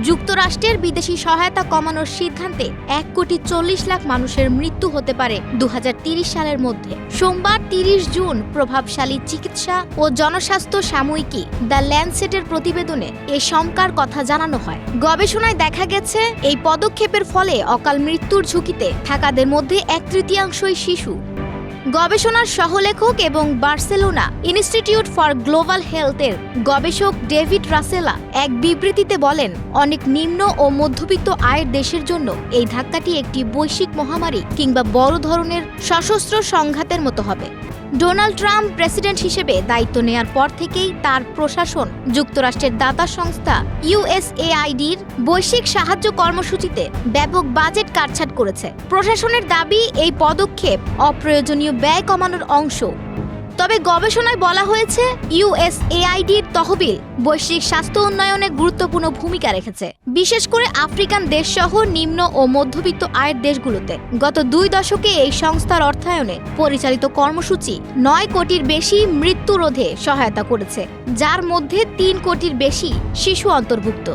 যুক্তরাষ্ট্রের বিদেশি সহায়তা কমানোর সিদ্ধান্তে 1,40,00,000 মানুষের মৃত্যু হতে পারে 2030 সালের মধ্যে। সোমবার 30 জুন প্রভাবশালী চিকিৎসা ও জনস্বাস্থ্য সাময়িকী দ্য ল্যান্সেটের প্রতিবেদনে এ শঙ্কার কথা জানানো হয়। গবেষণায় দেখা গেছে এই পদক্ষেপের ফলে অকাল মৃত্যুর ঝুঁকিতে থাকাদের মধ্যে 1/3 শিশু। গবেষণার সহলেখক এবং বার্সেলোনা ইনস্টিটিউট ফর গ্লোবাল হেলথের গবেষক ডেভিড রাসেলা এক বিবৃতিতে বলেন, অনেক নিম্ন ও মধ্যবিত্ত আয়ের দেশের জন্য এই ধাক্কাটি একটি বৈশ্বিক মহামারী কিংবা বড় ধরনের সশস্ত্র সংঘাতের মতো হবে। ডোনাল্ড ট্রাম্প প্রেসিডেন্ট হিসেবে দায়িত্ব নেয়ার পর থেকেই তার প্রশাসন যুক্তরাষ্ট্রের দাতা সংস্থা USAIDর বৈশ্বিক সাহায্য কর্মসূচিতে ব্যাপক বাজেট কাটছাঁট করেছে। প্রশাসনের দাবি, এই পদক্ষেপ অপ্রয়োজনীয় ব্যয় কমানোর অংশ। তবে গবেষণায় বলা হয়েছে, USAIDর তহবিল বৈশ্বিক স্বাস্থ্য উন্নয়নে গুরুত্বপূর্ণ ভূমিকা রেখেছে, বিশেষ করে আফ্রিকান দেশসহ নিম্ন ও মধ্যবিত্ত আয়ের দেশগুলোতে। গত 2 দশকে এই সংস্থার অর্থায়নে পরিচালিত কর্মসূচি 9 কোটির বেশি মৃত্যু রোধে সহায়তা করেছে, যার মধ্যে 3 কোটির বেশি শিশু অন্তর্ভুক্ত।